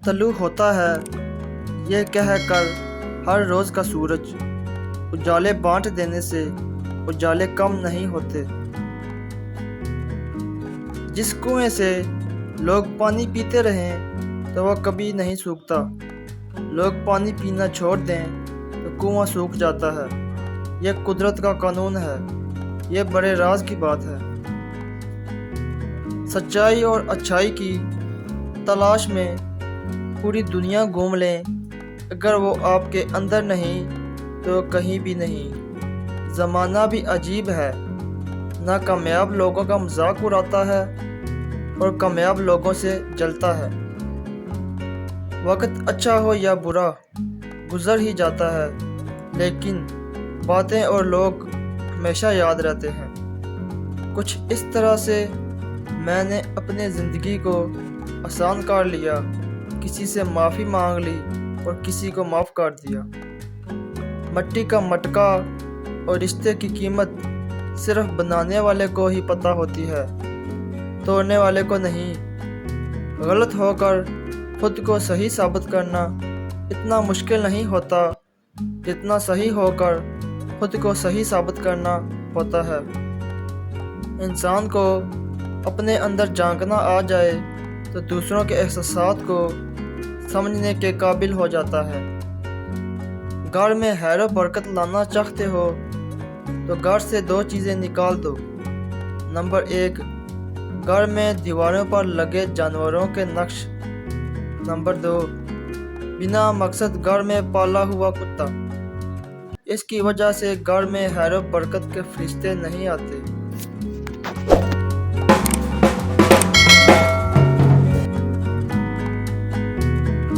طلوع ہوتا ہے یہ کہہ کر ہر روز کا سورج، اجالے بانٹ دینے سے اجالے کم نہیں ہوتے۔ جس کنویں سے لوگ پانی پیتے رہیں تو وہ کبھی نہیں سوکھتا، لوگ پانی پینا چھوڑ دیں تو کنواں سوکھ جاتا ہے۔ یہ قدرت کا قانون ہے، یہ بڑے راز کی بات ہے۔ سچائی اور اچھائی کی تلاش میں پوری دنیا گھوم لیں، اگر وہ آپ کے اندر نہیں تو کہیں بھی نہیں۔ زمانہ بھی عجیب ہے، ناکامیاب لوگوں کا مذاق اڑاتا ہے اور کامیاب لوگوں سے جلتا ہے۔ وقت اچھا ہو یا برا گزر ہی جاتا ہے، لیکن باتیں اور لوگ ہمیشہ یاد رہتے ہیں۔ کچھ اس طرح سے میں نے اپنے زندگی کو آسان کر لیا، کسی سے معافی مانگ لی اور کسی کو معاف کر دیا۔ مٹی کا مٹکا اور رشتے کی قیمت صرف بنانے والے کو ہی پتہ ہوتی ہے، توڑنے والے کو نہیں۔ غلط ہو کر خود کو صحیح ثابت کرنا اتنا مشکل نہیں ہوتا جتنا صحیح ہو کر خود کو صحیح ثابت کرنا ہوتا ہے۔ انسان کو اپنے اندر جھانکنا آ جائے تو دوسروں کے احساسات کو سمجھنے کے قابل ہو جاتا ہے۔ گھر میں خیر و برکت لانا چاہتے ہو تو گھر سے دو چیزیں نکال دو۔ نمبر 1، گھر میں دیواروں پر لگے جانوروں کے نقش۔ نمبر 2، بنا مقصد گھر میں پالا ہوا کتا۔ اس کی وجہ سے گھر میں خیر و برکت کے فرشتے نہیں آتے۔